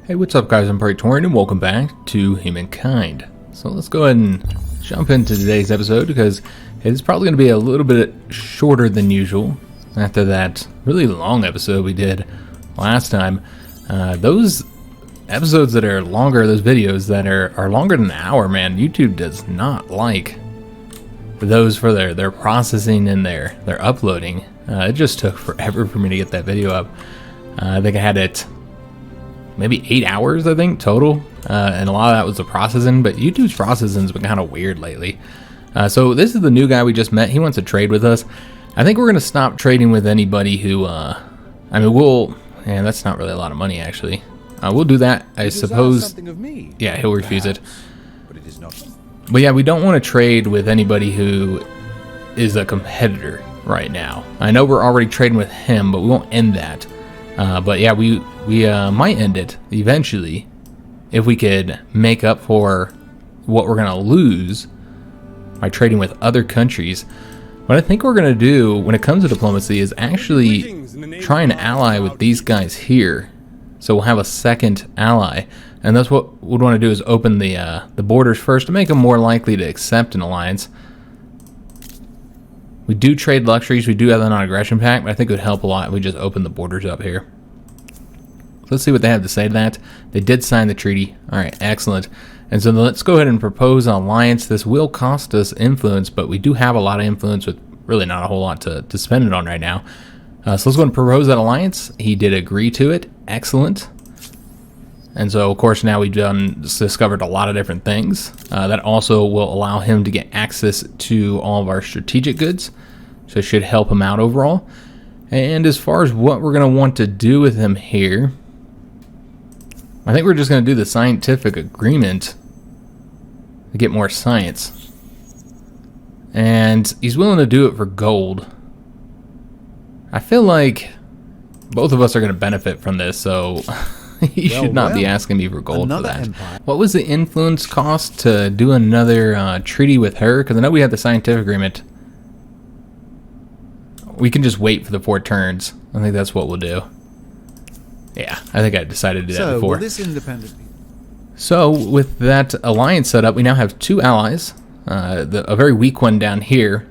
Hey, what's up guys, I'm Praetorian and welcome back to Humankind. So let's go ahead and jump into today's episode because it's probably going to be a little bit shorter than usual after that really long episode we did last time. Those episodes that are longer, those videos that are longer than an hour, man, YouTube does not like those for their processing and their uploading. It just took forever for me to get that video up. I think I had it maybe 8 hours, I think, total. And a lot of that was the processing, but YouTube's processing's been kind of weird lately. So this is the new guy we just met. He wants to trade with us. I think we're going to stop trading with anybody who, and that's not really a lot of money, actually. We'll do that, I suppose. Yeah, he'll refuse it. But it is not. But yeah, we don't want to trade with anybody who is a competitor right now. I know we're already trading with him, but we won't end that. But yeah, we might end it eventually if we could make up for what we're going to lose by trading with other countries. What I think we're going to do when it comes to diplomacy is actually try and ally with these guys here. So we'll have a second ally. And that's what we'd want to do, is open the borders first to make them more likely to accept an alliance. We do trade luxuries. We do have the non-aggression pact, but I think it would help a lot if we just open the borders up here. So let's see what they have to say to that. They did sign the treaty. All right, excellent. And so let's go ahead and propose an alliance. This will cost us influence, but we do have a lot of influence with really not a whole lot to spend it on right now. So let's go ahead and propose that alliance. He did agree to it. Excellent. And so, of course, now we've discovered a lot of different things. That also will allow him to get access to all of our strategic goods. So it should help him out overall. And as far as what we're going to want to do with him here, I think we're just going to do the scientific agreement to get more science. And he's willing to do it for gold. I feel like both of us are going to benefit from this, so he should not be asking me for gold for that. Empire. What was the influence cost to do another treaty with her? Because I know we had the scientific agreement. We can just wait for the 4 turns. I think that's what we'll do. Yeah, I think I decided to do that before. This independent... So with that alliance set up, we now have 2 allies. A very weak one down here.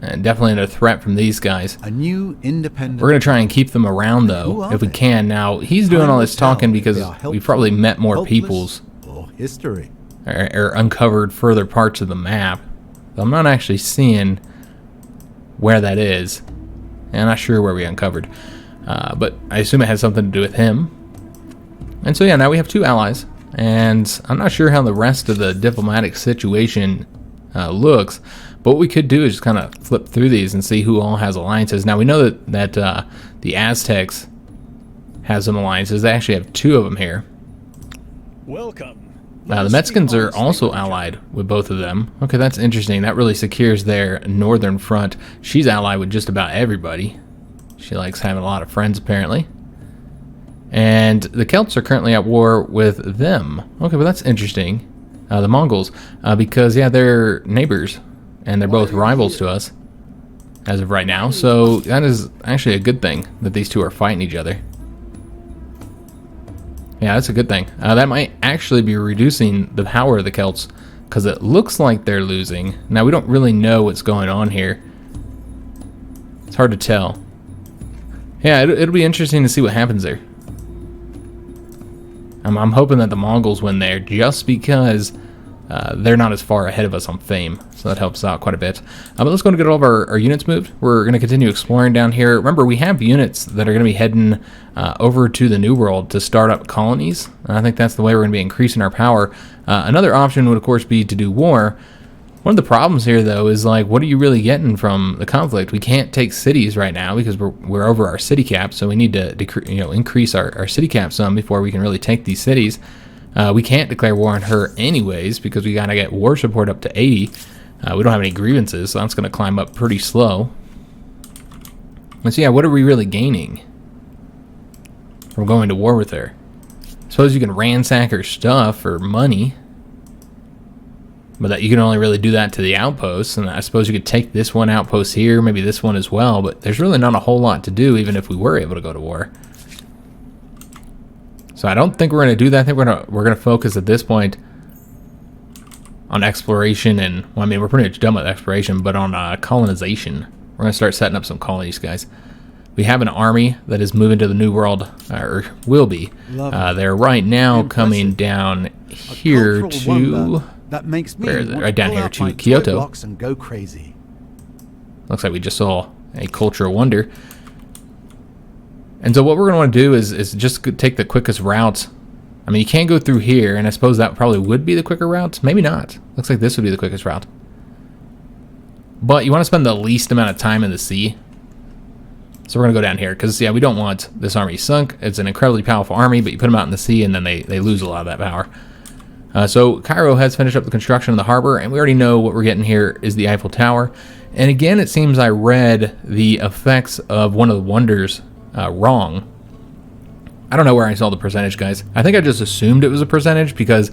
And definitely a threat from these guys. A new independent... We're going to try and keep them around, though, if we can. Now, he's doing all this talking because we probably met more peoples. Or history. Or uncovered further parts of the map. I'm not actually seeing where that is. And I'm not sure where we uncovered. But I assume it has something to do with him. And so, yeah, now we have 2 allies. And I'm not sure how the rest of the diplomatic situation looks. But what we could do is just kind of flip through these and see who all has alliances. Now, we know that the Aztecs have some alliances. They actually have 2 of them here. Welcome. Now, the Mexicans are also allied with both of them. Okay, that's interesting. That really secures their northern front. She's allied with just about everybody. She likes having a lot of friends, apparently. And the Celts are currently at war with them. Okay, well, that's interesting. The Mongols, because, yeah, they're neighbors. And they're both rivals to us as of right now. So that is actually a good thing that these 2 are fighting each other. Yeah, that's a good thing. That might actually be reducing the power of the Celts, because it looks like they're losing. Now, we don't really know what's going on here. It's hard to tell. Yeah, it'll be interesting to see what happens there. I'm hoping that the Mongols win there just because they're not as far ahead of us on fame. So that helps out quite a bit. But let's go and get all of our units moved. We're going to continue exploring down here. Remember, we have units that are going to be heading over to the New World to start up colonies. I think that's the way we're going to be increasing our power. Another option would, of course, be to do war. One of the problems here, though, is like, what are you really getting from the conflict? We can't take cities right now because we're over our city cap. So we need to increase our city cap some before we can really take these cities. We can't declare war on her anyways because we got to get war support up to 80. We don't have any grievances, so that's going to climb up pretty slow. And so, yeah, what are we really gaining from going to war with her? I suppose you can ransack her stuff for money, but that you can only really do that to the outposts. And I suppose you could take this one outpost here, maybe this one as well, but there's really not a whole lot to do even if we were able to go to war. So I don't think we're going to do that. I think we're gonna focus at this point on exploration and, well, I mean, we're pretty much done with exploration, but on colonization. We're going to start setting up some colonies, guys. We have an army that is moving to the New World, or will be. They're right now coming down here to, that makes me where is it? Right down here to my Kyoto. blocks and go crazy. Looks like we just saw a cultural wonder. And so what we're going to want to do is just take the quickest route. I mean, you can't go through here, and I suppose that probably would be the quicker route. Maybe not. Looks like this would be the quickest route. But you want to spend the least amount of time in the sea. So we're going to go down here, because, yeah, we don't want this army sunk. It's an incredibly powerful army, but you put them out in the sea, and then they lose a lot of that power. So Cairo has finished up the construction of the harbor, and we already know what we're getting here is the Eiffel Tower. And again, it seems I read the effects of one of the wonders wrong. I don't know where I saw the percentage, guys. I think I just assumed it was a percentage because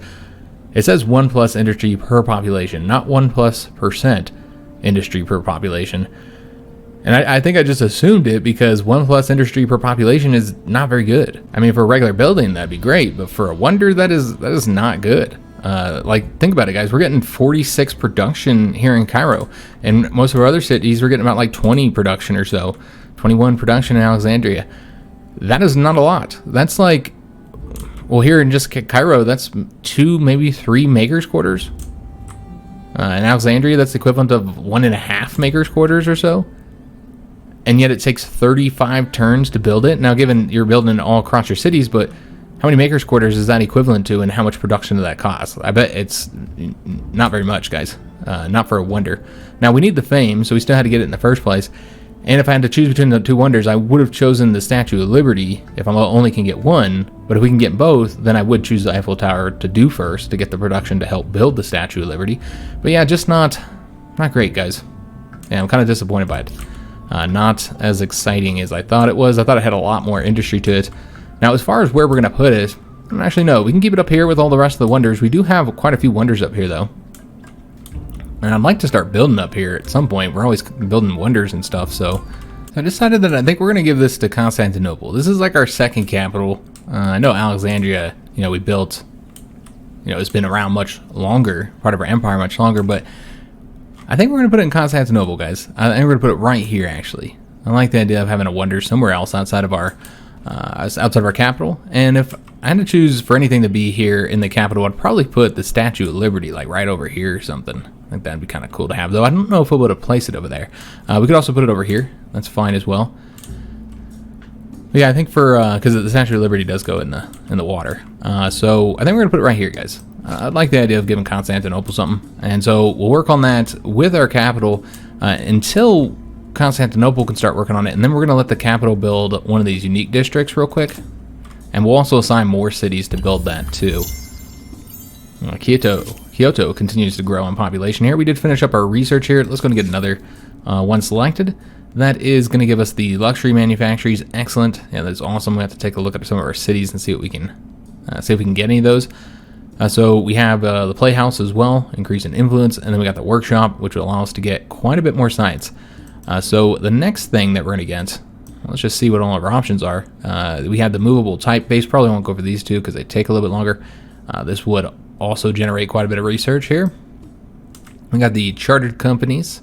it says 1+ industry per population, not 1+% industry per population. And I think I just assumed it because 1+ industry per population is not very good. I mean, for a regular building, that'd be great, but for a wonder, that is not good. Like, think about it, guys. We're getting 46 production here in Cairo, and most of our other cities, we're getting about like 20 production or so, 21 production in Alexandria. That is not a lot. That's like, well, here in just Cairo, that's 2, maybe 3 makers quarters. In Alexandria, that's the equivalent of 1.5 makers quarters or so. And yet it takes 35 turns to build it. Now, given you're building it all across your cities, but how many makers quarters is that equivalent to, and how much production does that cost? I bet it's not very much, guys. Not for a wonder. Now, we need the fame, so we still had to get it in the first place. And if I had to choose between the two wonders, I would have chosen the Statue of Liberty if I only can get one. But if we can get both, then I would choose the Eiffel Tower to do first to get the production to help build the Statue of Liberty. But yeah, just not great, guys. Yeah, I'm kind of disappointed by it. Not as exciting as I thought it was. I thought it had a lot more industry to it. Now, as far as where we're going to put it, actually, no. We can keep it up here with all the rest of the wonders. We do have quite a few wonders up here, though. And I'd like to start building up here at some point. We're always building wonders and stuff, so I decided that I think we're going to give this to Constantinople. This is like our second capital. I know Alexandria, we built, it's been around much longer, part of our empire much longer, but I think we're going to put it in Constantinople, guys. I think we're going to put it right here, actually. I like the idea of having a wonder somewhere else outside of our capital. And if I had to choose for anything to be here in the capital, I'd probably put the Statue of Liberty, like right over here or something. I think that'd be kind of cool to have, though. I don't know if we'll be able to place it over there. We could also put it over here. That's fine as well. But yeah, I think because the Statue of Liberty does go in the water. So I think we're gonna put it right here, guys. I'd like the idea of giving Constantinople something, and so we'll work on that with our capital until Constantinople can start working on it, and then we're gonna let the capital build one of these unique districts real quick, and we'll also assign more cities to build that too. Kyoto continues to grow in population here. We did finish up our research here. Let's go and get another one selected. That is going to give us the luxury manufactories. Excellent. Yeah, that's awesome. We have to take a look at some of our cities and see what we can see if we can get any of those. So we have the playhouse as well, increase in influence, and then we got the workshop, which will allow us to get quite a bit more sites. So the next thing that we're going to get, let's just see what all of our options are. We have the movable typeface. Probably won't go for these two because they take a little bit longer. This would also generate quite a bit of research here. We got the chartered companies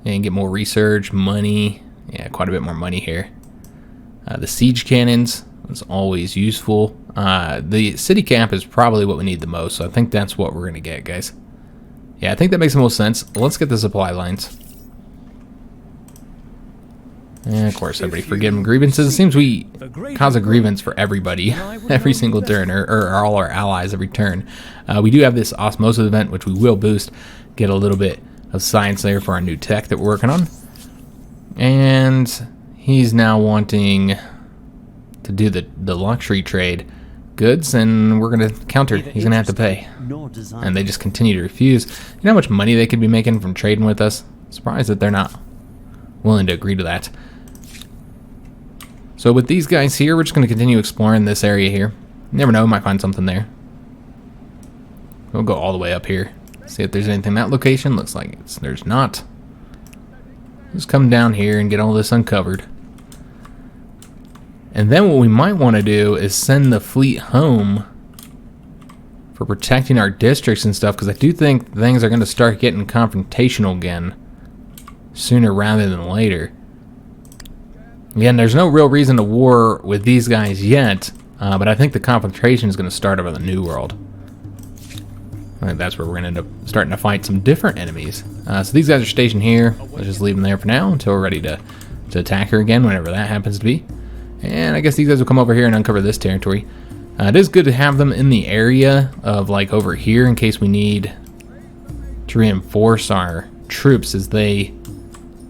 and get more research, money. Yeah, quite a bit more money here. The siege cannons is always useful. The city camp is probably what we need the most, so I think that's what we're going to get, guys. Yeah, I think that makes the most sense. Let's get the supply lines. And of course, everybody forgive grievances. It seems we cause a grievance for everybody every single turn, or all our allies every turn. We do have this osmosis event, which we will boost, get a little bit of science there for our new tech that we're working on. And he's now wanting to do the luxury trade goods, and we're going to counter. He's going to have to pay. And they just continue to refuse. You know how much money they could be making from trading with us? Surprised that they're not willing to agree to that. So with these guys here, we're just going to continue exploring this area here. You never know, we might find something there. We'll go all the way up here. See if there's anything in that location. Looks like there's not. Just come down here and get all this uncovered. And then what we might want to do is send the fleet home for protecting our districts and stuff, because I do think things are going to start getting confrontational again sooner rather than later. Again, there's no real reason to war with these guys yet, but I think the confrontation is going to start over the New World. I think that's where we're going to end up starting to fight some different enemies. So these guys are stationed here. Let's just leave them there for now until we're ready to attack her again, whenever that happens to be. And I guess these guys will come over here and uncover this territory. It is good to have them in the area of, like, over here in case we need to reinforce our troops as they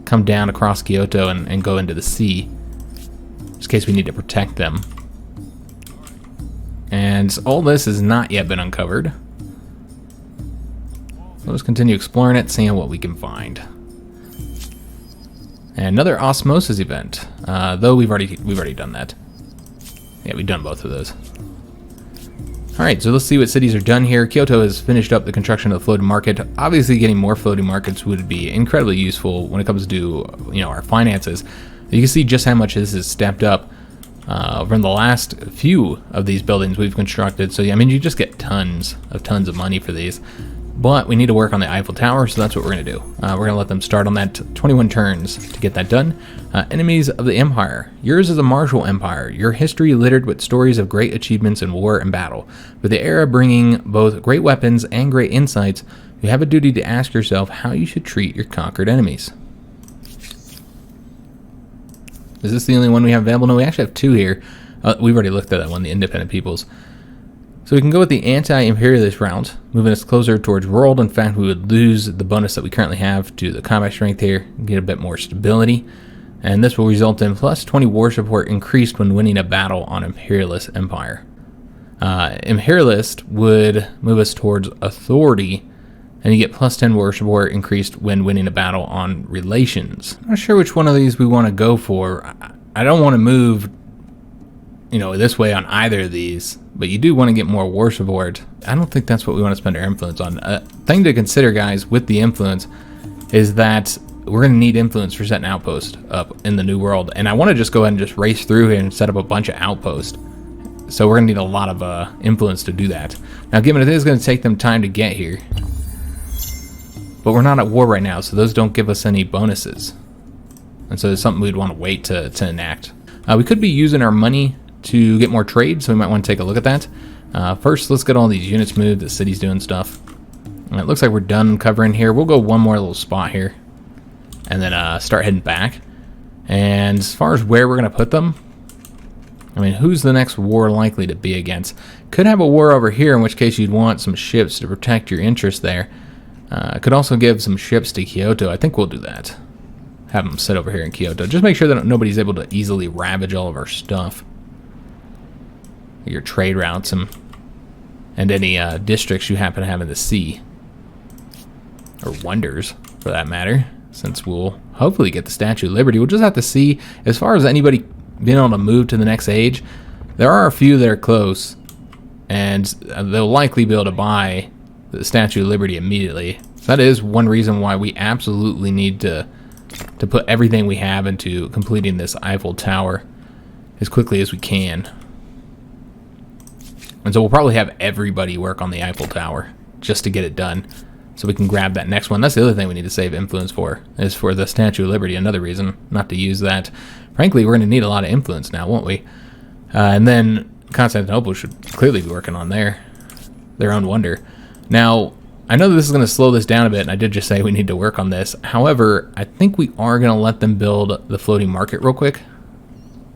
come down across Kyoto and go into the sea, just in case we need to protect them. And all this has not yet been uncovered. So let's continue exploring it, seeing what we can find. And another osmosis event, though we've already done that. Yeah, we've done both of those. All right, so let's see what cities are done here. Kyoto has finished up the construction of the floating market. Obviously, getting more floating markets would be incredibly useful when it comes to, you know, our finances. You can see just how much this has stepped up from the last few of these buildings we've constructed. So, yeah, I mean, you just get tons of money for these. But we need to work on the Eiffel Tower, so that's what we're going to do. We're going to let them start on that 21 turns to get that done. Enemies of the Empire. Yours is a martial empire, your history littered with stories of great achievements in war and battle. With the era bringing both great weapons and great insights, you have a duty to ask yourself how you should treat your conquered enemies. Is this the only one we have available? No, we actually have two here. We've already looked at that one, the independent peoples. So we can go with the anti-imperialist route, moving us closer towards world. In fact, we would lose the bonus that we currently have to the combat strength here, get a bit more stability. And this will result in plus 20 war support increased when winning a battle on imperialist empire. Imperialist would move us towards authority, and you get plus 10 war support increased when winning a battle on relations. I'm not sure which one of these we want to go for. I don't want to move, you know, this way on either of these, but you do want to get more war support. I don't think that's what we want to spend our influence on. Thing to consider, guys, with the influence is that we're going to need influence for setting outposts up in the New World, and I want to just go ahead and just race through here and set up a bunch of outposts. So we're going to need a lot of influence to do that. Now, given it is going to take them time to get here, but we're not at war right now, so those don't give us any bonuses. And so it's something we'd want to wait to enact. We could be using our money to get more trade, so we might want to take a look at that. First, let's get all these units moved. The city's doing stuff. And it looks like we're done covering here. We'll go one more little spot here, and then start heading back. And as far as where we're going to put them, I mean, who's the next war likely to be against? Could have a war over here, in which case you'd want some ships to protect your interests there. Could also give some ships to Kyoto. I think we'll do that. Have them sit over here in Kyoto. Just make sure that nobody's able to easily ravage all of our stuff. Your trade routes and any districts you happen to have in the sea. Or wonders, for that matter. Since we'll hopefully get the Statute of Liberty. We'll just have to see, as far as anybody being able to move to the next age, there are a few that are close. And they'll likely be able to buy the Statute of Liberty immediately. So that is one reason why we absolutely need to put everything we have into completing this Eiffel Tower as quickly as we can. And so we'll probably have everybody work on the Eiffel Tower just to get it done, so we can grab that next one. That's the other thing we need to save influence for, is for the Statue of Liberty. Another reason not to use that. Frankly, we're going to need a lot of influence now, won't we? And then Constantinople should clearly be working on their own wonder. Now, I know that this is going to slow this down a bit, and I did just say we need to work on this. However, I think we are going to let them build the floating market real quick.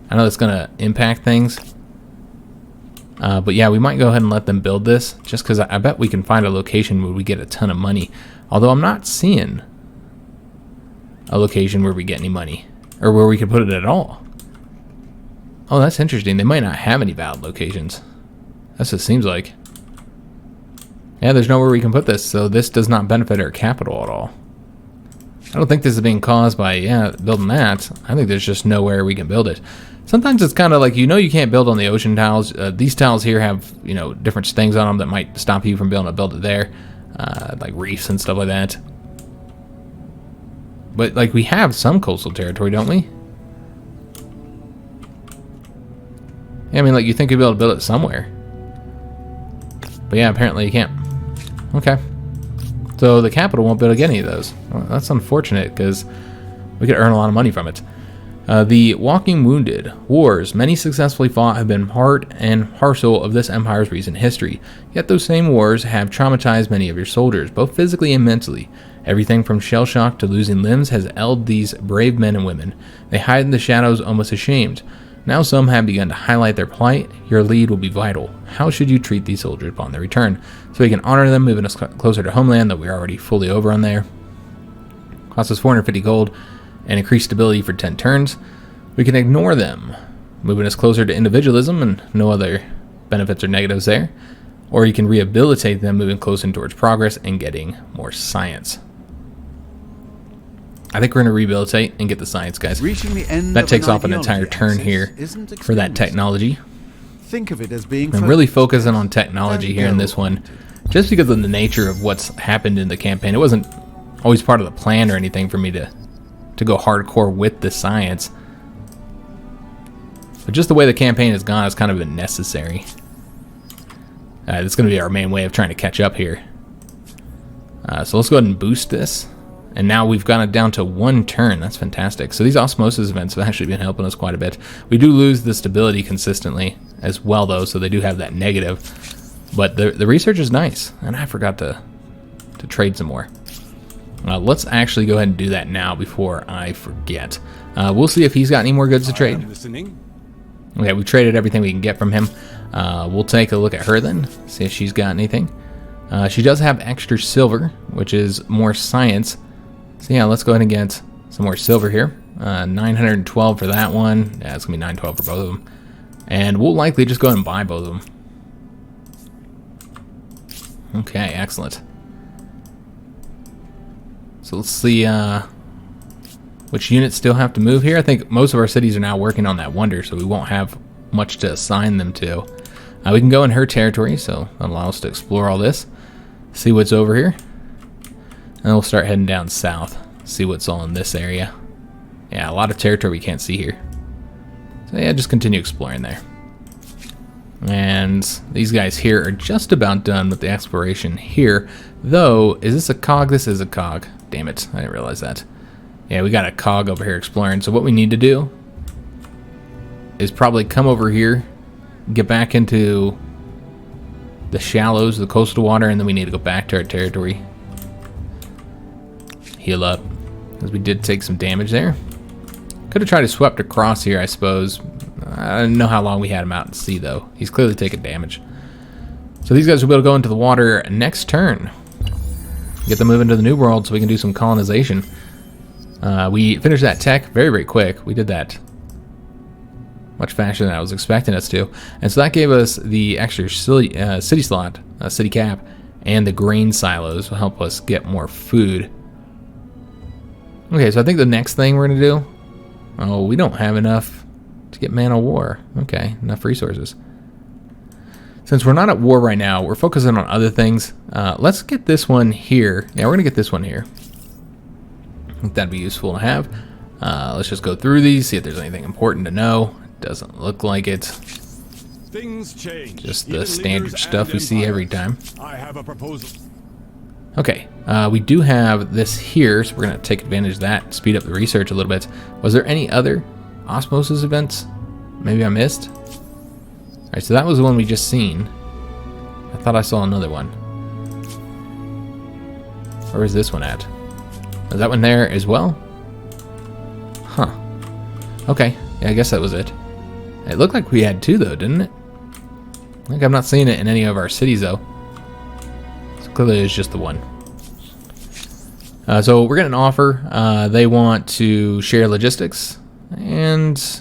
I know that's going to impact things. But yeah, we might go ahead and let them build this, just because I bet we can find a location where we get a ton of money. Although I'm not seeing a location where we get any money, or where we can put it at all. Oh, that's interesting. They might not have any valid locations. That's what it seems like. Yeah, there's nowhere we can put this, so this does not benefit our capital at all. I don't think this is being caused by, yeah, building that. I think there's just nowhere we can build it. Sometimes it's kind of like, you know, you can't build on the ocean tiles. These tiles here have, you know, different things on them that might stop you from being able to build it there. Like reefs and stuff like that. But, like, we have some coastal territory, don't we? Yeah, I mean, like, you think you'd be able to build it somewhere. But yeah, apparently you can't. Okay. So the capital won't be able to get any of those. Well, that's unfortunate, because we could earn a lot of money from it. The Walking Wounded. Wars, many successfully fought, have been part and parcel of this empire's recent history. Yet those same wars have traumatized many of your soldiers, both physically and mentally. Everything from shell shock to losing limbs has ailed these brave men and women. They hide in the shadows, almost ashamed. Now some have begun to highlight their plight. Your lead will be vital. How should you treat these soldiers upon their return? So we can honor them, moving us closer to homeland that we're already fully over on there. Costs us 450 gold and increased stability for 10 turns. We can ignore them, moving us closer to individualism and no other benefits or negatives there. Or you can rehabilitate them, moving closer towards progress and getting more science. I think we're going to rehabilitate and get the science, guys. That takes off an entire turn here for that technology. Think of it as being I'm really focusing on technology here in this one, just because of the nature of what's happened in the campaign. It wasn't always part of the plan or anything for me to go hardcore with the science. But just the way the campaign has gone has kind of been necessary. It's going to be our main way of trying to catch up here. So let's go ahead and boost this. And now we've got it down to 1 turn. That's fantastic. So these osmosis events have actually been helping us quite a bit. We do lose the stability consistently as well, though, so they do have that negative. But the research is nice. And I forgot to trade some more. Let's actually go ahead and do that now before I forget. We'll see if he's got any more goods to trade. Okay, we traded everything we can get from him. We'll take a look at her then, see if she's got anything. She does have extra silver, which is more science. So yeah, let's go ahead and get some more silver here. 912 for that one. Yeah, it's going to be 912 for both of them. And we'll likely just go ahead and buy both of them. Okay, excellent. So let's see which units still have to move here. I think most of our cities are now working on that wonder, so we won't have much to assign them to. We can go in her territory, so that'll allow us to explore all this. See what's over here. And we'll start heading down south. See what's all in this area. Yeah, a lot of territory we can't see here. So yeah, just continue exploring there. And these guys here are just about done with the exploration here. Though, is this a cog? This is a cog. Damn it, I didn't realize that. Yeah, we got a cog over here exploring. So what we need to do is probably come over here, get back into the shallows, the coastal water, and then we need to go back to our territory. Heal up, because we did take some damage there. Could have tried to swept across here, I suppose. I don't know how long we had him out at sea, though. He's clearly taking damage. So these guys will be able to go into the water next turn. Get them moving to the New World so we can do some colonization. We finished that tech very, very quick. We did that much faster than I was expecting us to. And so that gave us the extra city slot, city cap, and the grain silos will help us get more food. Okay, so I think the next thing we're going to do... Oh, we don't have enough to get man of war. Okay, enough resources. Since we're not at war right now, we're focusing on other things. Let's get this one here. Yeah, we're going to get this one here. I think that'd be useful to have. Let's just go through these, see if there's anything important to know. Doesn't look like it. Things change. Just the standard stuff we see every time. I have a proposal. Okay, we do have this here, so we're going to take advantage of that, speed up the research a little bit. Was there any other osmosis events maybe I missed? Alright, so that was the one we just seen. I thought I saw another one. Where is this one at? Is that one there as well? Huh. Okay, yeah, I guess that was it. It looked like we had 2 though, didn't it? I think I'm not seeing it in any of our cities though. So clearly it's just the one. So we're getting an offer. They want to share logistics. And,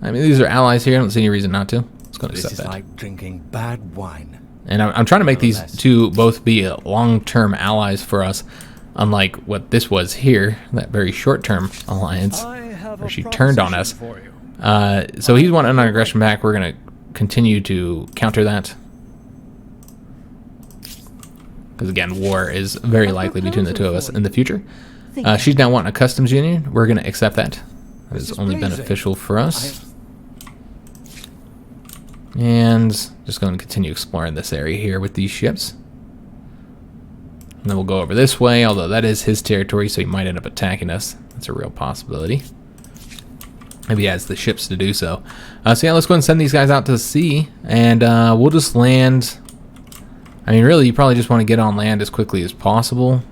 I mean, these are allies here. I don't see any reason not to. Let's go and accept that. This is like drinking bad wine. And I'm trying to make these two both be long-term allies for us. Unlike what this was here, that very short-term alliance, where she turned on us. So he's wanting an aggression back. We're going to continue to counter that. Because again, war is very likely between the two of us in the future. She's now wanting a customs union. We're going to accept that. That is only beneficial for us. And just going to continue exploring this area here with these ships. And then we'll go over this way, although that is his territory, so he might end up attacking us. That's a real possibility. Maybe he has the ships to do so. So yeah, let's go ahead and send these guys out to sea, and we'll just land. I mean, really, you probably just want to get on land as quickly as possible.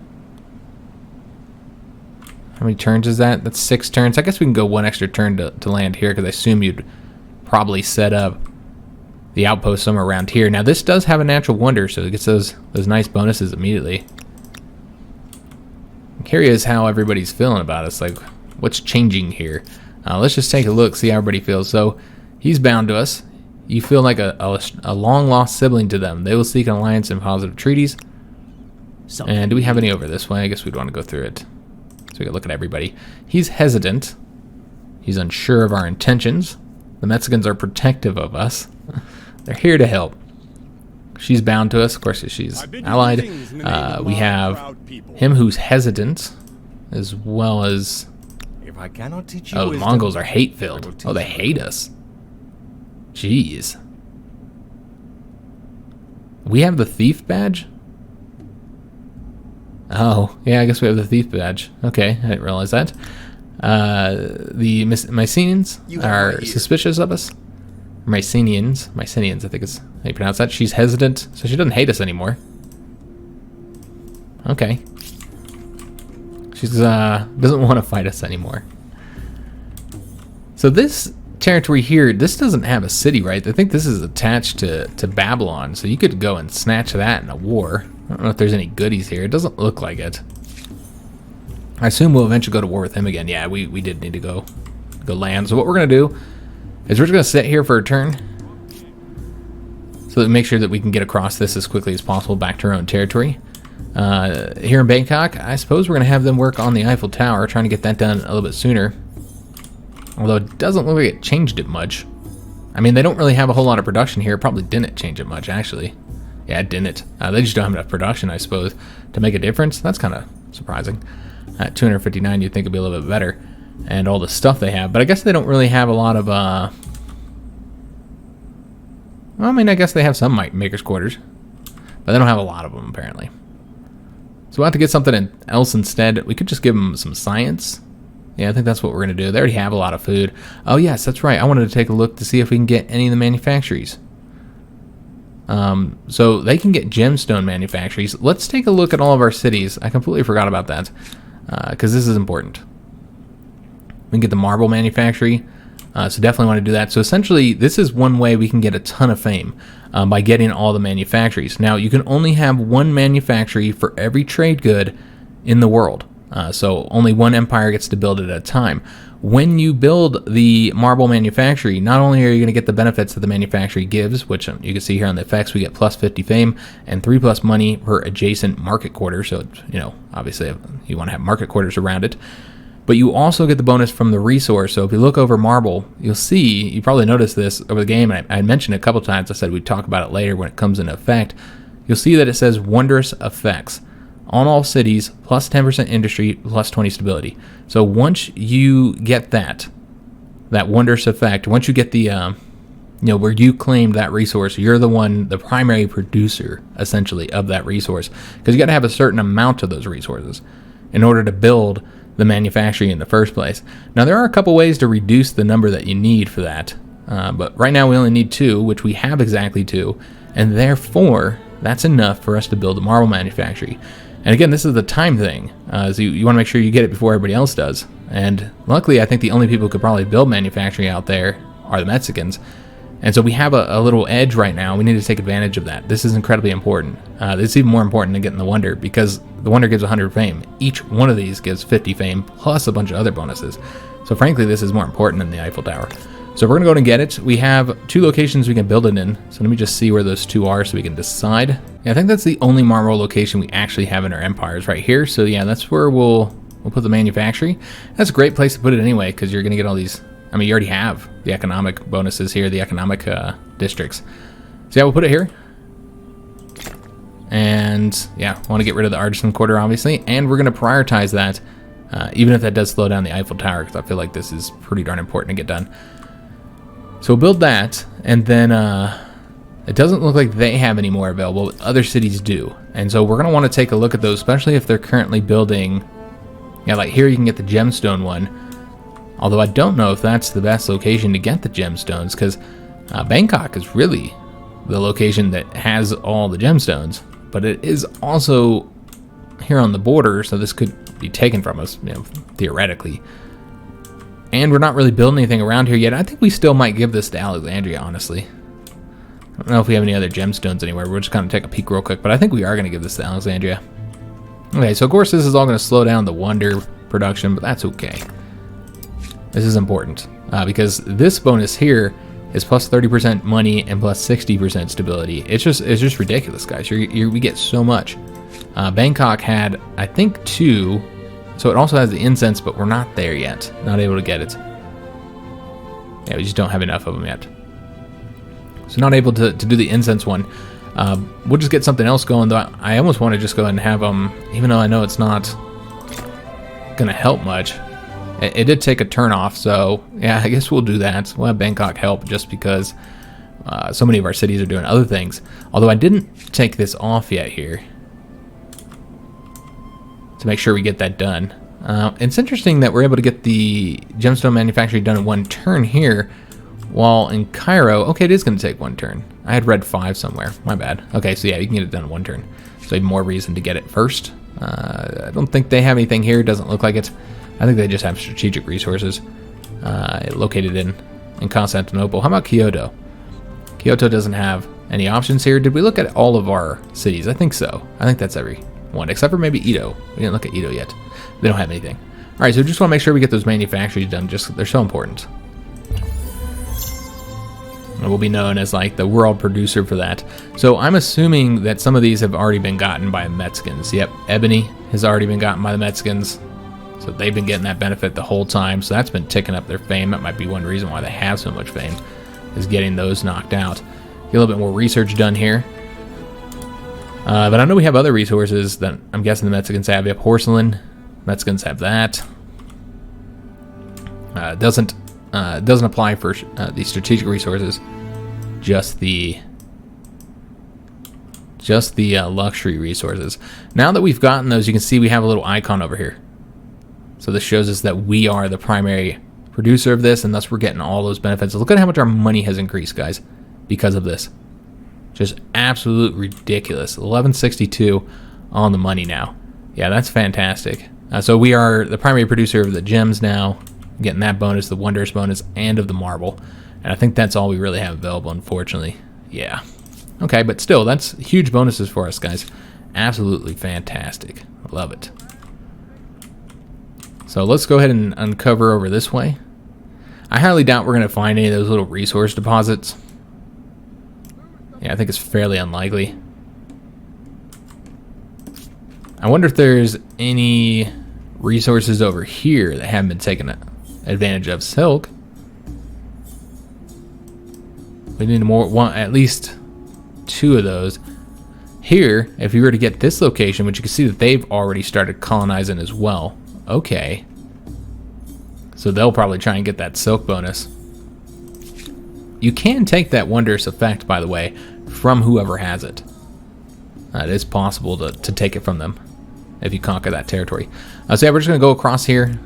How many turns is that? That's 6 turns. I guess we can go 1 extra turn to land here, because I assume you'd probably set up the outpost somewhere around here. Now, this does have a natural wonder, so it gets those nice bonuses immediately. I'm curious how everybody's feeling about us. Like, what's changing here? Let's just take a look, see how everybody feels. So, he's bound to us. You feel like a long-lost sibling to them. They will seek an alliance and positive treaties. And do we have any over this way? I guess we'd want to go through it. So we can look at everybody. He's hesitant. He's unsure of our intentions. The Mexicans are protective of us. They're here to help. She's bound to us. Of course, she's allied. We have him who's hesitant, as well as... If I cannot teach you the wisdom, Mongols are hate-filled. Oh, they hate us. Jeez. We have the thief badge? Oh, yeah, I guess we have the thief badge. Okay, I didn't realize that. The Mycenaeans are suspicious of us. Mycenaeans, I think is how you pronounce that. She's hesitant, so she doesn't hate us anymore. Okay. She's doesn't want to fight us anymore. So this territory here, this doesn't have a city, right? I think this is attached to Babylon, so you could go and snatch that in a war. I don't know if there's any goodies here. It doesn't look like it. I assume we'll eventually go to war with him again. Yeah, we did need to go land. So what we're going to do is we're just going to sit here for a turn, so that we make sure that we can get across this as quickly as possible back to our own territory. Here in Bangkok, I suppose we're going to have them work on the Eiffel Tower, trying to get that done a little bit sooner. Although it doesn't look like it changed it much. I mean, they don't really have a whole lot of production here. It probably didn't change it much, actually. Yeah, it didn't. They just don't have enough production, I suppose, to make a difference. That's kind of surprising. At 259, you'd think it'd be a little bit better. And all the stuff they have. But I guess they don't really have a lot of... Well, I mean, I guess they have some maker's quarters. But they don't have a lot of them, apparently. So we'll have to get something else instead. We could just give them some science. Yeah, I think that's what we're going to do. They already have a lot of food. Oh, yes, that's right. I wanted to take a look to see if we can get any of the manufactories. So they can get gemstone manufactories. Let's take a look at all of our cities. I completely forgot about that, because this is important. We can get the marble manufactory, so definitely want to do that. So essentially, this is one way we can get a ton of fame, by getting all the manufactories. Now, you can only have one manufactory for every trade good in the world. So only one empire gets to build it at a time. When you build the marble manufactory, not only are you going to get the benefits that the manufactory gives, which you can see here on the effects, we get plus 50 fame and 3+ money per adjacent market quarter. So, you know, obviously you want to have market quarters around it. But you also get the bonus from the resource. So if you look over marble, you'll see, you probably noticed this over the game, and I mentioned it a couple times. I said we'd talk about it later when it comes into effect. You'll see that it says wondrous effects. On all cities, plus 10% industry, plus 20 stability. So once you get that wondrous effect, once you get the, where you claimed that resource, you're the primary producer, essentially, of that resource. Because you got to have a certain amount of those resources in order to build the manufacturing in the first place. Now, there are a couple ways to reduce the number that you need for that. But right now we only need 2, which we have exactly 2. And therefore, that's enough for us to build a marble manufactory. And again, this is the time thing. So you want to make sure you get it before everybody else does. And luckily, I think the only people who could probably build manufacturing out there are the Mexicans. And so we have a little edge right now. We need to take advantage of that. This is incredibly important. This is even more important than getting the Wonder, because the Wonder gives 100 fame. Each one of these gives 50 fame, plus a bunch of other bonuses. So frankly, this is more important than the Eiffel Tower. So we're going to go and get it. We have 2 locations we can build it in. So let me just see where those 2 are so we can decide. Yeah, I think that's the only marble location we actually have in our empires right here. So yeah, that's where we'll put the manufactory. That's a great place to put it anyway, because you're going to get all these... I mean, you already have the economic bonuses here, the economic districts. So yeah, we'll put it here. And yeah, I want to get rid of the artisan quarter, obviously. And we're going to prioritize that, even if that does slow down the Eiffel Tower, because I feel like this is pretty darn important to get done. So we'll build that, and then it doesn't look like they have any more available, but other cities do. And so we're going to want to take a look at those, especially if they're currently building. Yeah, like here you can get the gemstone one. Although I don't know if that's the best location to get the gemstones, because Bangkok is really the location that has all the gemstones. But it is also here on the border, so this could be taken from us, you know, theoretically. And we're not really building anything around here yet. I think we still might give this to Alexandria, honestly. I don't know if we have any other gemstones anywhere. We're just going to take a peek real quick, but I think we are going to give this to Alexandria. Okay, so of course this is all going to slow down the wonder production, but that's okay. This is important because this bonus here is plus 30% money and plus 60% stability. It's just ridiculous, guys. We get so much. Bangkok had, I think, 2. So it also has the incense, but we're not there yet. Not able to get it. Yeah, we just don't have enough of them yet. So not able to do the incense one. We'll just get something else going, though. I almost want to just go ahead and have them, even though I know it's not going to help much. It did take a turn off, so yeah, I guess we'll do that. We'll have Bangkok help just because so many of our cities are doing other things. Although I didn't take this off yet here to make sure we get that done. It's interesting that we're able to get the gemstone manufacturing done in 1 turn here, while in Cairo, okay, it is going to take 1 turn. I had read 5 somewhere. My bad. Okay, so yeah, you can get it done in 1 turn. So even more reason to get it first. I don't think they have anything here. It doesn't look like it. I think they just have strategic resources located in Constantinople. How about Kyoto? Kyoto doesn't have any options here. Did we look at all of our cities? I think so. I think that's every one, except for maybe Edo. We didn't look at Edo yet. They don't have anything. All right, so just want to make sure we get those manufactories done. Just they're so important. And we'll be known as like the world producer for that. So I'm assuming that some of these have already been gotten by Mexicans. Yep, ebony has already been gotten by the Mexicans. So they've been getting that benefit the whole time. So that's been ticking up their fame. That might be one reason why they have so much fame, is getting those knocked out. Get a little bit more research done here. But I know we have other resources that I'm guessing the Mexicans have. Yep, porcelain. Mexicans have that. Doesn't apply for the strategic resources. Just the luxury resources. Now that we've gotten those, you can see we have a little icon over here. So this shows us that we are the primary producer of this, and thus we're getting all those benefits. Look at how much our money has increased, guys, because of this. Just absolute ridiculous. 1162 on the money now. Yeah, that's fantastic. So we are the primary producer of the gems now, getting that bonus, the wondrous bonus, and of the marble. And I think that's all we really have available, unfortunately. Yeah. Okay, but still, that's huge bonuses for us, guys. Absolutely fantastic. I love it. So let's go ahead and uncover over this way. I highly doubt we're going to find any of those little resource deposits. Yeah, I think it's fairly unlikely. I wonder if there's any resources over here that haven't been taken advantage of. Silk. We need at least 2 of those. Here, if you were to get this location, which you can see that they've already started colonizing as well. Okay. So they'll probably try and get that silk bonus. You can take that wondrous effect, by the way, from whoever has it. It is possible to take it from them if you conquer that territory. So yeah, we're just going to go across here.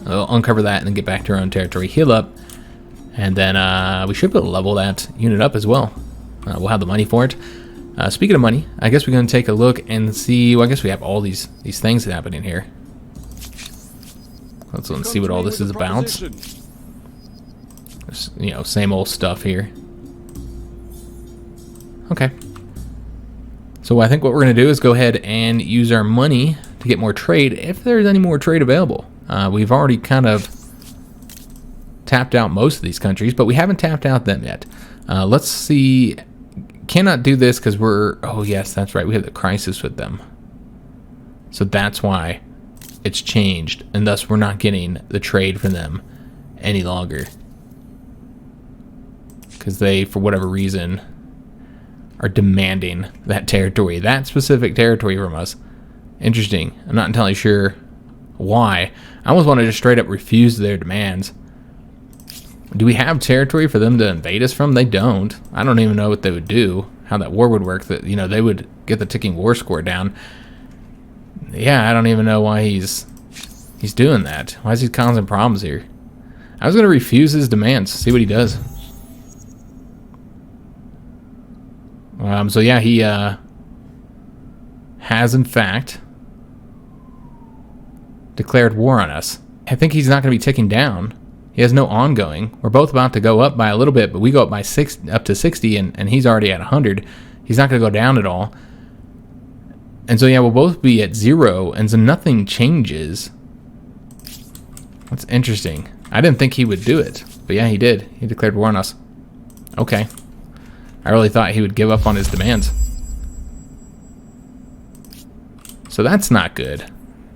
We'll uncover that and then get back to our own territory. Heal up. And then we should be able to level that unit up as well. We'll have the money for it. Speaking of money, I guess we're going to take a look and see. Well, I guess we have all these things happening here. Let's see what all this is about. Just, you know, same old stuff here. Okay. So I think what we're going to do is go ahead and use our money to get more trade, if there's any more trade available. We've already kind of tapped out most of these countries, but we haven't tapped out them yet. Let's see. Cannot do this because we're... Oh, yes, that's right. We have the crisis with them. So that's why it's changed, and thus we're not getting the trade from them any longer. Because they, for whatever reason, are demanding that territory, that specific territory from us. Interesting. I'm not entirely sure why. I almost want to just straight up refuse their demands. Do we have territory for them to invade us from? They don't. I don't even know what they would do, how that war would work. That, you know, they would get the ticking war score down. Yeah, I don't even know why he's doing that. Why is he causing problems here? I was going to refuse his demands, see what he does. So yeah, he has in fact declared war on us. I think he's not going to be ticking down. He has no ongoing. We're both about to go up by a little bit, but we go up by up to 60, and he's already at 100. He's not going to go down at all. And so yeah, we'll both be at 0, and so nothing changes. That's interesting. I didn't think he would do it, but yeah, he did. He declared war on us. Okay. I really thought he would give up on his demands. So that's not good,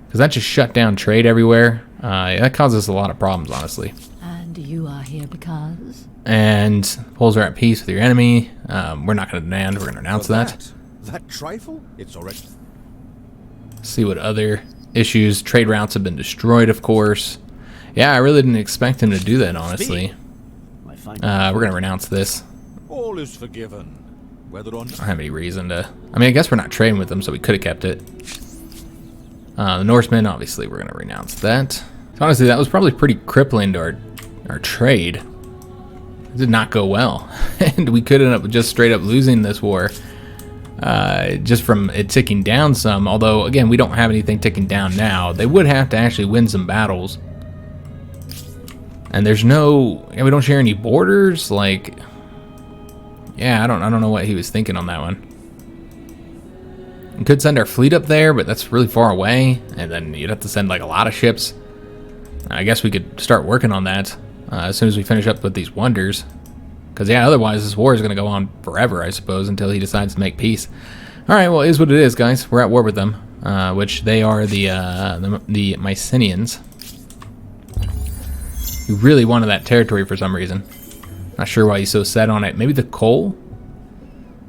because that just shut down trade everywhere. That causes a lot of problems, honestly. And you are here because? And Poles are at peace with your enemy. We're not going to demand. We're going to renounce that. That trifle? It's already... See what other issues. Trade routes have been destroyed, of course. Yeah, I really didn't expect him to do that, honestly. We're going to renounce this. All is forgiven, whether or not. I don't have any reason to... I mean, I guess we're not trading with them, so we could have kept it. The Norsemen, obviously, we're going to renounce that. So honestly, that was probably pretty crippling to our trade. It did not go well. And we could end up just straight up losing this war. Just from it ticking down some. Although, again, we don't have anything ticking down now. They would have to actually win some battles. And there's no... we don't share any borders. Like... yeah, I don't know what he was thinking on that one. We could send our fleet up there, but that's really far away, and then you'd have to send like a lot of ships. I guess we could start working on that as soon as we finish up with these wonders. Because yeah, otherwise this war is going to go on forever, I suppose, until he decides to make peace. All right, well, it is what it is, guys. We're at war with them, which they are the Mycenaeans, who really wanted that territory for some reason. Not sure why he's so set on it. Maybe the coal?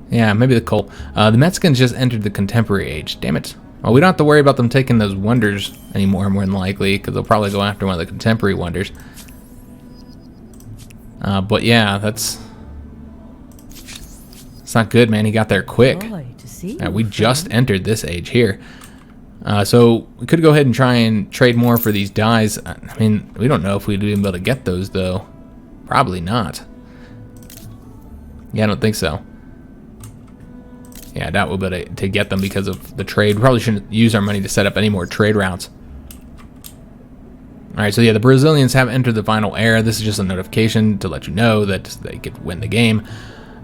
Yeah, maybe the coal. The Mexicans just entered the contemporary age. Damn it. Well, we don't have to worry about them taking those wonders anymore, more than likely, because they'll probably go after one of the contemporary wonders. But yeah, it's not good, man. He got there quick. We just entered this age here. So we could go ahead and try and trade more for these dyes. I mean, we don't know if we'd even be able to get those, though. Probably not. Yeah, I don't think so. Yeah, I doubt we'll be able to get them because of the trade. We probably shouldn't use our money to set up any more trade routes. Alright, so yeah, the Brazilians have entered the final era. This is just a notification to let you know that they could win the game.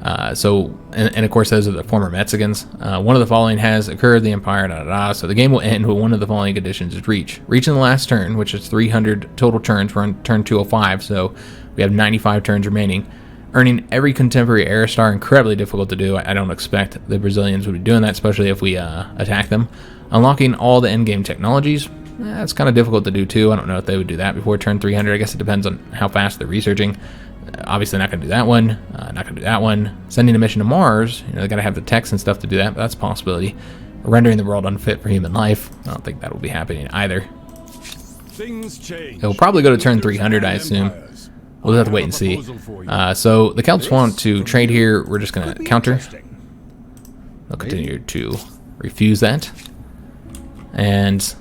And of course, those are the former Mexicans. One of the following has occurred, the Empire, So the game will end when one of the following conditions is reached. Reaching the last turn, which is 300 total turns. We're on turn 205, so we have 95 turns remaining. Earning every contemporary era star, incredibly difficult to do. I don't expect the Brazilians would be doing that, especially if we attack them. Unlocking all the endgame technologies. That's kind of difficult to do too. I don't know if they would do that before turn 300. I guess it depends on how fast they're researching. Obviously not going to do that one. Not going to do that one. Sending a mission to Mars. You know, they got to have the techs and stuff to do that, but that's a possibility. Rendering the world unfit for human life. I don't think that will be happening either. Things change. It will probably go to turn 300, I assume. We'll just have to wait and see. So the Celts want to trade here. We're just going to counter. They'll continue to refuse that. And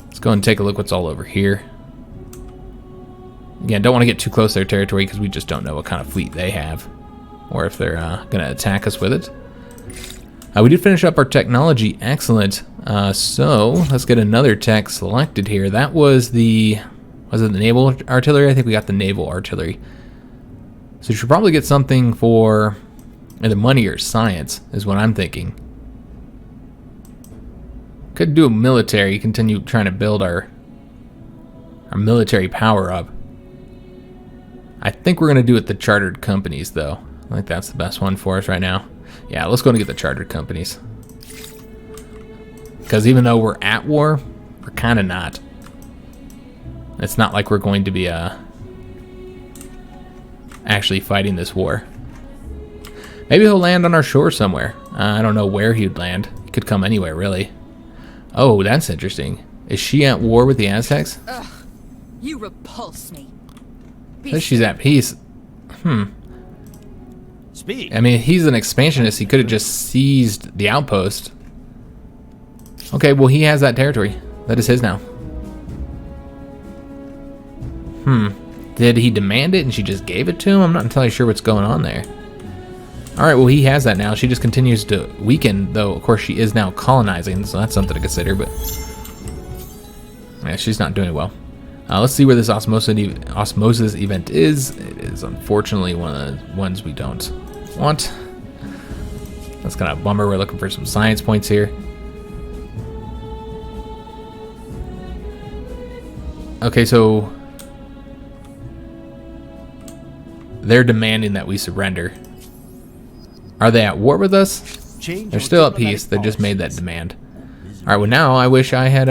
let's go and take a look what's all over here. Again, don't want to get too close to their territory because we just don't know what kind of fleet they have. Or if they're going to attack us with it. We did finish up our technology. Excellent. So let's get another tech selected here. That was the... Was it the naval artillery? I think we got the naval artillery. So you should probably get something for either money or science, is what I'm thinking. Could do a military, continue trying to build our military power up. I think we're going to do it the chartered companies, though. I think that's the best one for us right now. Yeah, let's go and get the chartered companies. Because even though we're at war, we're kind of not. It's not like we're going to be actually fighting this war. Maybe he'll land on our shore somewhere. I don't know where he'd land. He could come anywhere, really. Oh, that's interesting. Is she at war with the Aztecs? Ugh, you repulse me. Says she's at peace. Speak. I mean, he's an expansionist. He could have just seized the outpost. Okay, well, he has that territory. That is his now. Did he demand it and she just gave it to him? I'm not entirely sure what's going on there. Alright, well, he has that now. She just continues to weaken, though, of course, she is now colonizing, so that's something to consider, but... yeah, she's not doing well. Let's see where this osmosis event is. It is, unfortunately, one of the ones we don't want. That's kind of a bummer. We're looking for some science points here. Okay, so... they're demanding that we surrender. Are they at war with us? They're still at peace. They just made that demand. Alright, well now I wish I had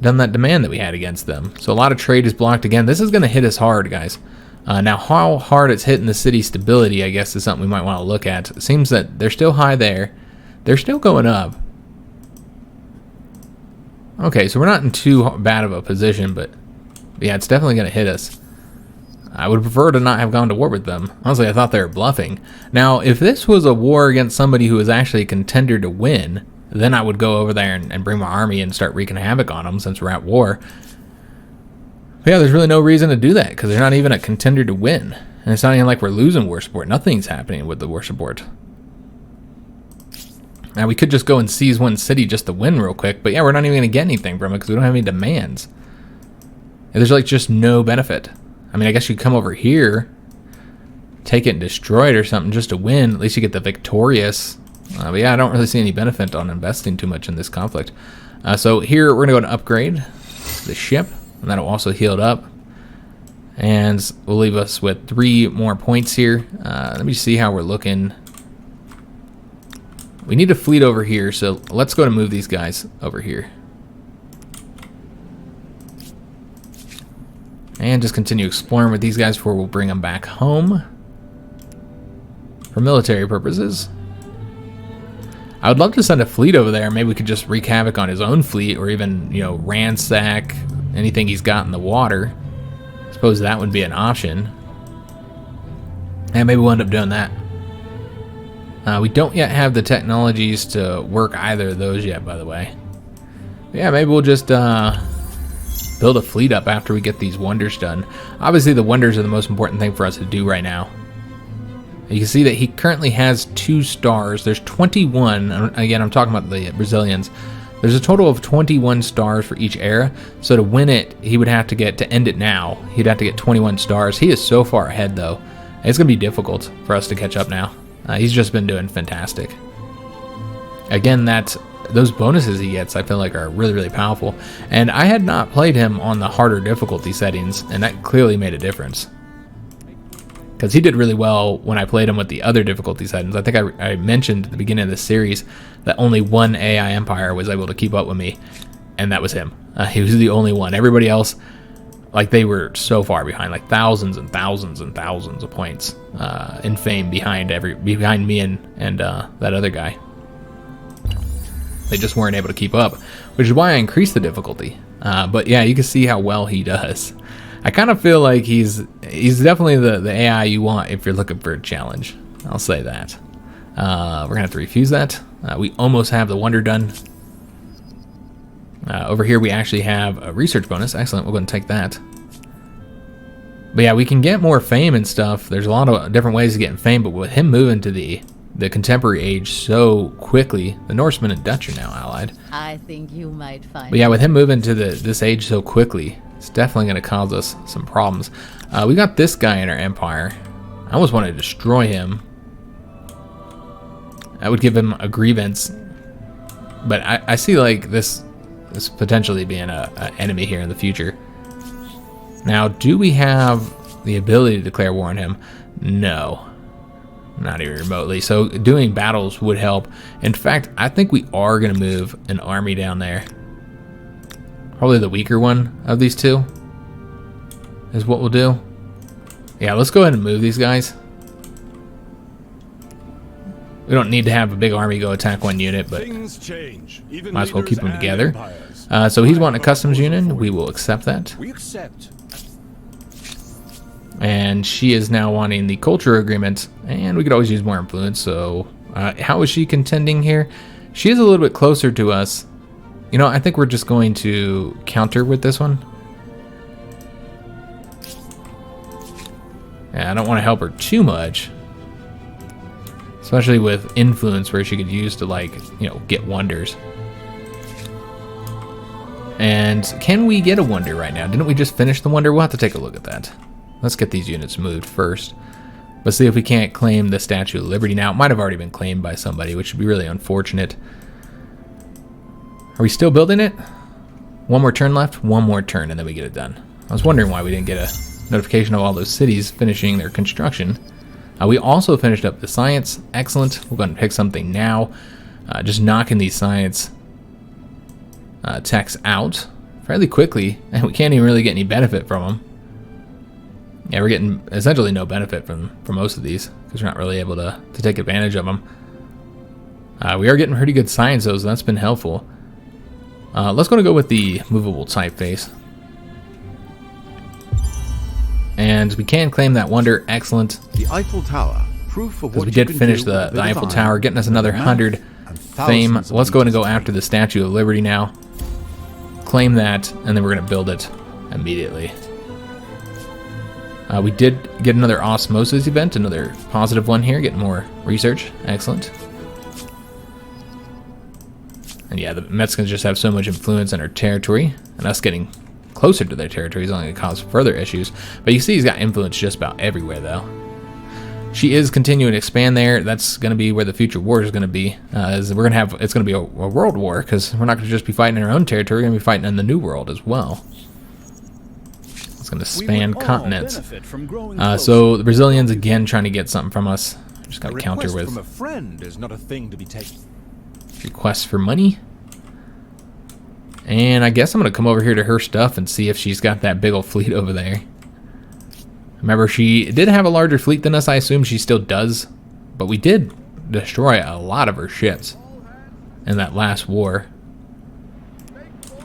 done that demand that we had against them. So a lot of trade is blocked again. This is going to hit us hard, guys. Now how hard it's hitting the city stability, I guess, is something we might want to look at. It seems that they're still high there. They're still going up. Okay, so we're not in too bad of a position, but yeah, it's definitely going to hit us. I would prefer to not have gone to war with them. Honestly, I thought they were bluffing. Now, if this was a war against somebody who was actually a contender to win, then I would go over there and bring my army and start wreaking havoc on them since we're at war. But yeah, there's really no reason to do that because they're not even a contender to win. And it's not even like we're losing war support. Nothing's happening with the war support. Now, we could just go and seize one city just to win real quick. But yeah, we're not even going to get anything from it because we don't have any demands. And there's like just no benefit. I mean, I guess you come over here, take it and destroy it or something just to win. At least you get the victorious. But yeah, I don't really see any benefit on investing too much in this conflict. So here we're going to go and upgrade the ship. And that'll also heal it up. And we'll leave us with 3 more points here. Let me see how we're looking. We need a fleet over here, so let's go to move these guys over here. And just continue exploring with these guys before we'll bring them back home. For military purposes. I would love to send a fleet over there. Maybe we could just wreak havoc on his own fleet or even, you know, ransack anything he's got in the water. I suppose that would be an option. And maybe we'll end up doing that. We don't yet have the technologies to work either of those yet, by the way. But yeah, maybe we'll just build a fleet up after we get these wonders done. Obviously, the wonders are the most important thing for us to do right now. You can see that he currently has 2 stars. There's 21. Again, I'm talking about the Brazilians. There's a total of 21 stars for each era. So to win it, he would have to get, to end it now, he'd have to get 21 stars. He is so far ahead, though. It's going to be difficult for us to catch up now. He's just been doing fantastic. Again, those bonuses he gets, I feel like, are really, really powerful. And I had not played him on the harder difficulty settings, and that clearly made a difference. Because he did really well when I played him with the other difficulty settings. I think I mentioned at the beginning of the series that only one AI Empire was able to keep up with me, and that was him. He was the only one. Everybody else, like, they were so far behind, like thousands and thousands and thousands of points in fame behind me and that other guy. They just weren't able to keep up, which is why I increased the difficulty. But yeah, you can see how well he does. I kind of feel like he's definitely the AI you want if you're looking for a challenge. I'll say that. We're gonna have to refuse that. We almost have the wonder done. Over here we actually have a research bonus. Excellent, we're going to take that. But yeah, we can get more fame and stuff. There's a lot of different ways of getting fame, but with him moving to the contemporary age so quickly, the Norsemen and Dutch are now allied. I think you might find. But yeah, with him moving to this age so quickly, it's definitely going to cause us some problems. We got this guy in our empire. I almost want to destroy him. I would give him a grievance, but I see like this potentially being an enemy here in the future. Now, do we have the ability to declare war on him? No, not even remotely. So doing battles would help. In fact, I think we are going to move an army down there. Probably the weaker one of these two is what we'll do. Yeah, let's go ahead and move these guys. We don't need to have a big army go attack one unit, but might as well keep them together. So he's wanting a customs union. We will accept that. We accept. And she is now wanting the culture agreement, and we could always use more influence. So how is she contending here? She is a little bit closer to us. You know, I think we're just going to counter with this one. Yeah, I don't want to help her too much, especially with influence where she could use to, like, you know, get wonders. And can we get a wonder right now? Didn't we just finish the wonder? We'll have to take a look at that. Let's get these units moved first. Let's see if we can't claim the Statute of Liberty now. It might have already been claimed by somebody, which would be really unfortunate. Are we still building it? One more turn left, one more turn, and then we get it done. I was wondering why we didn't get a notification of all those cities finishing their construction. We also finished up the science. Excellent. We're going to pick something now. Just knocking these science techs out fairly quickly, and we can't even really get any benefit from them. Yeah, we're getting essentially no benefit from most of these because we're not really able to take advantage of them. We are getting pretty good science though, so that's been helpful. Let's go with the movable typeface. And we can claim that wonder. Excellent. The Eiffel Tower, proof of Because what we you did can finish do the with a bit Eiffel of Tower, iron, getting us another math, 100 and fame. thousands of Let's go and go meters. after the Statue of Liberty now. Claim that, and then we're going to build it immediately. We did get another osmosis event, another positive one here, getting more research. Excellent. And yeah, the Mexicans just have so much influence in our territory, and us getting closer to their territory is only going to cause further issues. But you see he's got influence just about everywhere, though. She is continuing to expand there. That's going to be where the future war is going to be. It's going to be a world war, because we're not going to just be fighting in our own territory, we're going to be fighting in the New World as well. It's going to span continents. So the Brazilians again trying to get something from us. Just got to counter with from a friend is not a thing to be taken. requests for money. And I guess I'm going to come over here to her stuff and see if she's got that big old fleet over there. Remember, she did have a larger fleet than us. I assume she still does. But we did destroy a lot of her ships in that last war.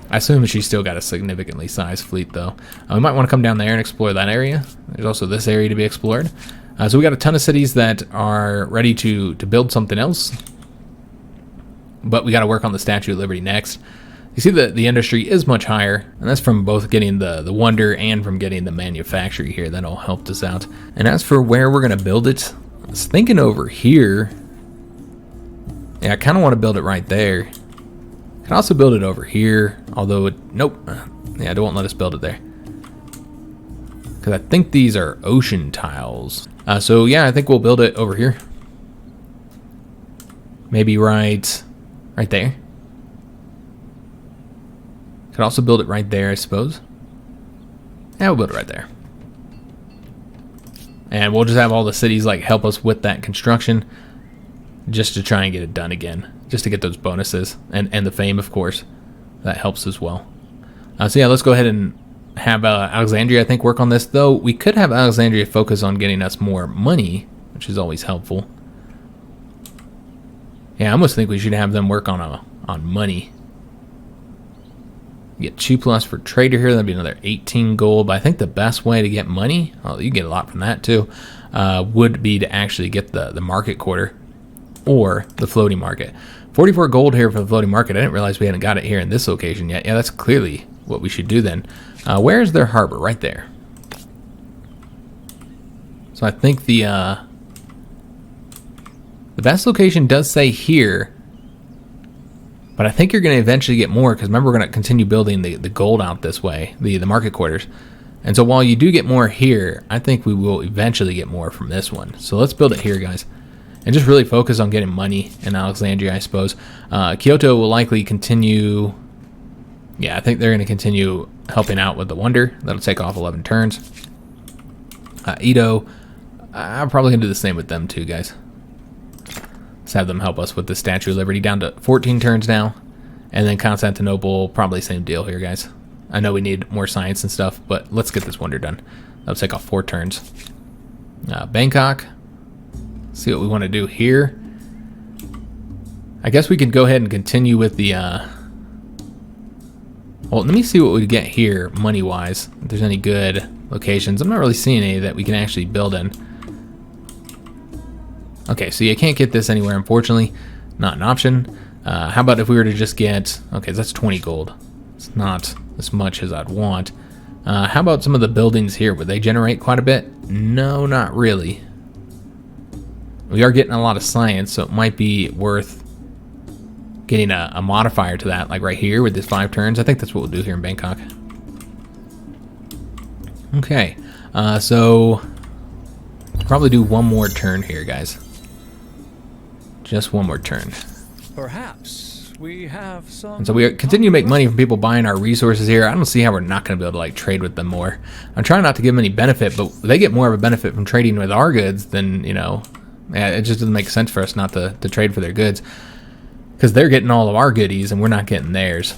I assume she's still got a significantly sized fleet, though. We might want to come down there and explore that area. There's also this area to be explored. So we got a ton of cities that are ready to build something else. But we got to work on the Statue of Liberty next. You see that the industry is much higher, and that's from both getting the wonder and from getting the manufactory here. That all helped us out. And as for where we're going to build it, I was thinking over here. Yeah, I kind of want to build it right there. I can also build it over here, although nope. Yeah, it won't let us build it there. Because I think these are ocean tiles. So yeah, I think we'll build it over here. Maybe right there. Could also build it right there, I suppose. Yeah, we'll build it right there. And we'll just have all the cities like help us with that construction, just to try and get it done again, just to get those bonuses and the fame, of course. That helps as well. So yeah, let's go ahead and have Alexandria, I think, work on this. Though we could have Alexandria focus on getting us more money, which is always helpful. Yeah, I almost think we should have them work on money. You get 2+ for trader here. That'd be another 18 gold. But I think the best way to get money, oh, you get a lot from that too, would be to actually get the market quarter or the floating market. 44 gold here for the floating market. I didn't realize we hadn't got it here in this location yet. Yeah, that's clearly what we should do then. Where's their harbor? Right there. So I think the best location does say here. But I think you're going to eventually get more, because remember, we're going to continue building the gold out this way, the market quarters. And so while you do get more here, I think we will eventually get more from this one. So let's build it here, guys. And just really focus on getting money in Alexandria, I suppose. Kyoto will likely continue. Yeah, I think they're going to continue helping out with the wonder. That'll take off 11 turns. Edo, I'm probably going to do the same with them too, guys. Let's have them help us with the Statue of Liberty, down to 14 turns now. And then Constantinople, probably same deal here, guys. I know we need more science and stuff, but let's get this wonder done. That'll take off 4 turns. Bangkok. See what we want to do here. I guess we could go ahead and continue with the... Well, let me see what we get here, money-wise. If there's any good locations. I'm not really seeing any that we can actually build in. Okay, so you can't get this anywhere, unfortunately. Not an option. How about if we were to just get... Okay, that's 20 gold. It's not as much as I'd want. How about some of the buildings here? Would they generate quite a bit? No, not really. We are getting a lot of science, so it might be worth getting a modifier to that, like right here with this 5 turns. I think that's what we'll do here in Bangkok. Okay, so probably do one more turn here, guys. Just one more turn. Perhaps we have some. And so we continue to make money from people buying our resources here. I don't see how we're not going to be able to like trade with them more. I'm trying not to give them any benefit, but they get more of a benefit from trading with our goods than, you know, it just doesn't make sense for us not to trade for their goods, because they're getting all of our goodies and we're not getting theirs.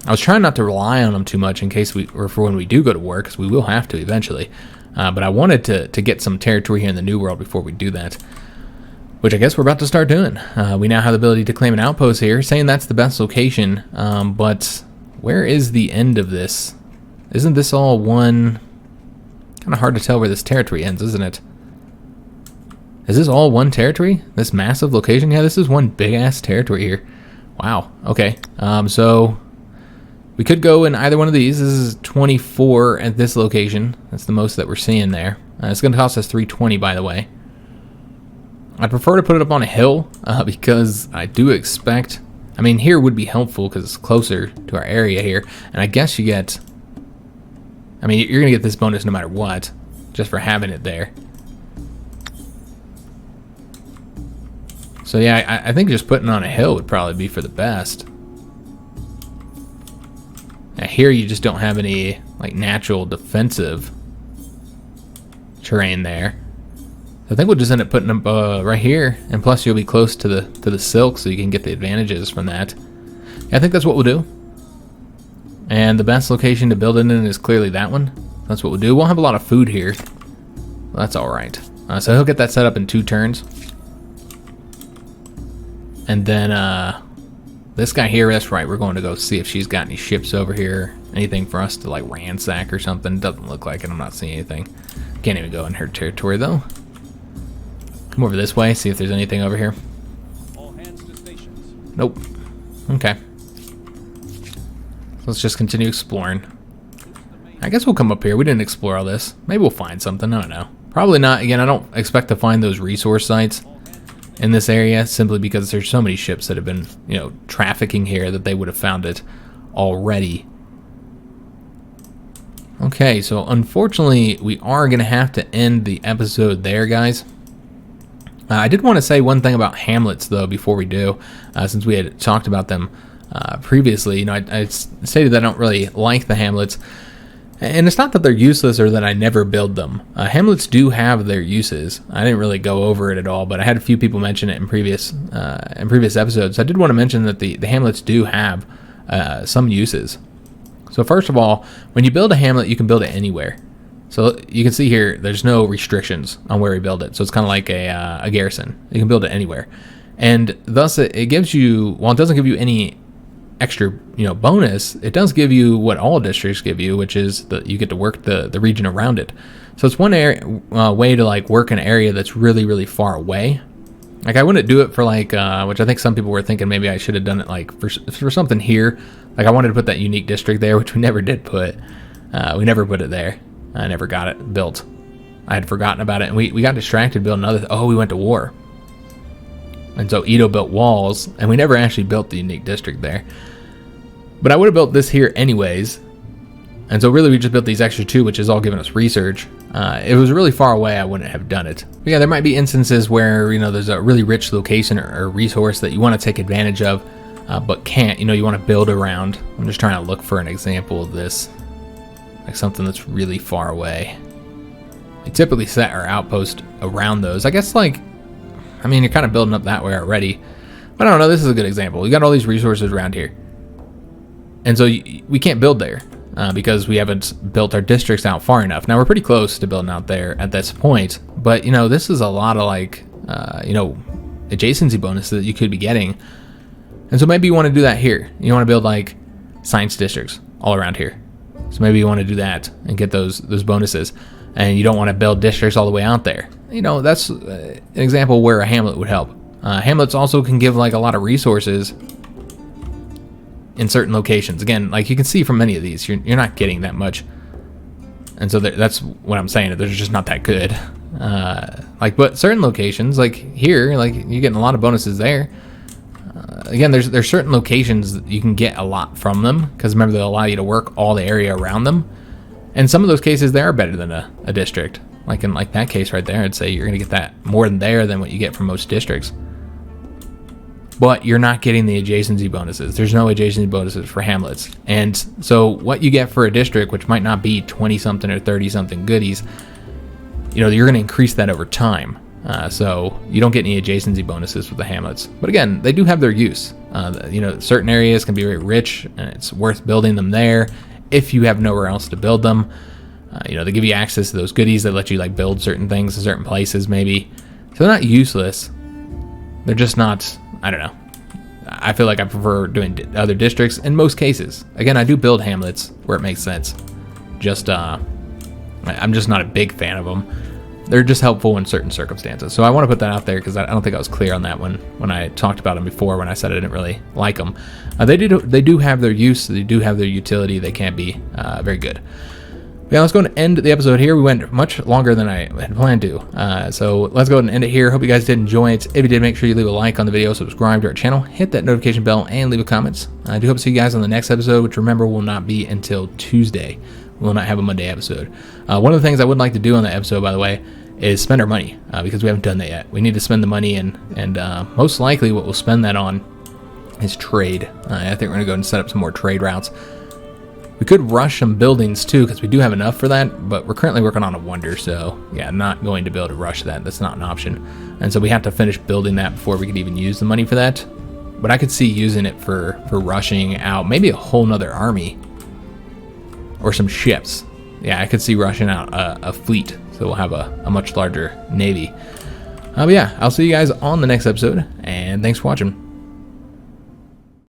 I was trying not to rely on them too much in case or for when we do go to war, because we will have to eventually. But I wanted to get some territory here in the New World before we do that, which I guess we're about to start doing. We now have the ability to claim an outpost here, saying that's the best location. But where is the end of this? Isn't this all one? Kind of hard to tell where this territory ends, isn't it? Is this all one territory? This massive location? Yeah, this is one big-ass territory here. Wow. Okay. So we could go in either one of these. This is 24 at this location. That's the most that we're seeing there. It's going to cost us 320, by the way. I'd prefer to put it up on a hill because I do expect... I mean, here would be helpful because it's closer to our area here. And I guess you get... I mean, you're going to get this bonus no matter what, just for having it there. So yeah, I think just putting on a hill would probably be for the best. Now here you just don't have any like natural defensive terrain there. So I think we'll just end up putting them right here, and plus you'll be close to the silk, so you can get the advantages from that. Yeah, I think that's what we'll do. And the best location to build it in is clearly that one. That's what we'll do. We'll have a lot of food here. Well, that's all right. So he'll get that set up in 2 turns. And then this guy here, that's right, we're going to go see if she's got any ships over here. Anything for us to like ransack or something. Doesn't look like it. I'm not seeing anything. Can't even go in her territory though. Come over this way, see if there's anything over here. All hands to stations. Nope. Okay. Let's just continue exploring. I guess we'll come up here. We didn't explore all this. Maybe we'll find something. I don't know. Probably not. Again, I don't expect to find those resource sites in this area, simply because there's so many ships that have been, you know, trafficking here that they would have found it already. Okay, so unfortunately, we are going to have to end the episode there, guys. I did want to say one thing about hamlets, though, before we do, since we had talked about them previously. You know, I stated that I don't really like the hamlets. And it's not that they're useless or that I never build them. Hamlets do have their uses. I didn't really go over it at all, but I had a few people mention it in previous episodes. I did want to mention that the hamlets do have some uses. So first of all, when you build a hamlet, you can build it anywhere. So you can see here, there's no restrictions on where we build it. So it's kind of like a garrison. You can build it anywhere. And thus it gives you, while it doesn't give you any extra, you know, bonus, it does give you what all districts give you, which is that you get to work the region around it. So it's one way to like work an area that's really, really far away. Like I wouldn't do it for like, which I think some people were thinking maybe I should have done it like for something here. Like I wanted to put that unique district there, which we never did put. We never put it there. I never got it built. I had forgotten about it, and we got distracted building other. Oh, we went to war. And so Ito built walls, and we never actually built the unique district there. But I would have built this here anyways. And so really we just built these extra 2, which is all giving us research. It was really far away, I wouldn't have done it. But yeah, there might be instances where, you know, there's a really rich location or resource that you want to take advantage of, but can't. You know, you want to build around. I'm just trying to look for an example of this. Like something that's really far away. We typically set our outpost around those. I guess like, I mean, you're kind of building up that way already. But I don't know, this is a good example. We got all these resources around here. And so we can't build there because we haven't built our districts out far enough. Now we're pretty close to building out there at this point. But, you know, this is a lot of like, you know, adjacency bonuses that you could be getting. And so maybe you want to do that here. You want to build like science districts all around here. So maybe you want to do that and get those bonuses. And you don't want to build districts all the way out there. You know, that's an example where a hamlet would help. Hamlets also can give like a lot of resources in certain locations. Again, like you can see from many of these, you're not getting that much. And so that's what I'm saying. They're just not that good. But certain locations, like here, like you're getting a lot of bonuses there. Again, there's certain locations that you can get a lot from them because remember they'll allow you to work all the area around them. And some of those cases they are better than a district. Like in that case right there, I'd say you're gonna get that more than what you get from most districts. But you're not getting the adjacency bonuses. There's no adjacency bonuses for hamlets. And so what you get for a district, which might not be 20 something or 30 something goodies, you know, you're gonna increase that over time. So you don't get any adjacency bonuses with the hamlets. But again, they do have their use. You know, certain areas can be very rich and it's worth building them there if you have nowhere else to build them. You know, they give you access to those goodies that let you like build certain things in certain places maybe. So they're not useless. They're just not, I don't know. I feel like I prefer doing other districts in most cases. Again, I do build hamlets where it makes sense. Just, I'm just not a big fan of them. They're just helpful in certain circumstances. So I want to put that out there because I don't think I was clear on that when I talked about them before when I said I didn't really like them. They do have their use. They do have their utility. They can be very good. Yeah, let's go and end the episode here. We went much longer than I had planned to. So let's go ahead and end it here. Hope you guys did enjoy it. If you did, make sure you leave a like on the video, subscribe to our channel, hit that notification bell, and leave a comment. I do hope to see you guys on the next episode, which remember will not be until Tuesday. We will not have a Monday episode. One of the things I would like to do on that episode, by the way, is spend our money because we haven't done that yet. We need to spend the money, and most likely what we'll spend that on is trade. I think we're going to go and set up some more trade routes. We could rush some buildings too because we do have enough for that, but we're currently working on a wonder, so yeah, not going to be able to rush that. That's not an option. And so we have to finish building that before we could even use the money for that. But I could see using it for rushing out maybe a whole nother army or some ships. Yeah, I could see rushing out a fleet, so we'll have a much larger navy. But yeah, I'll see you guys on the next episode, and thanks for watching.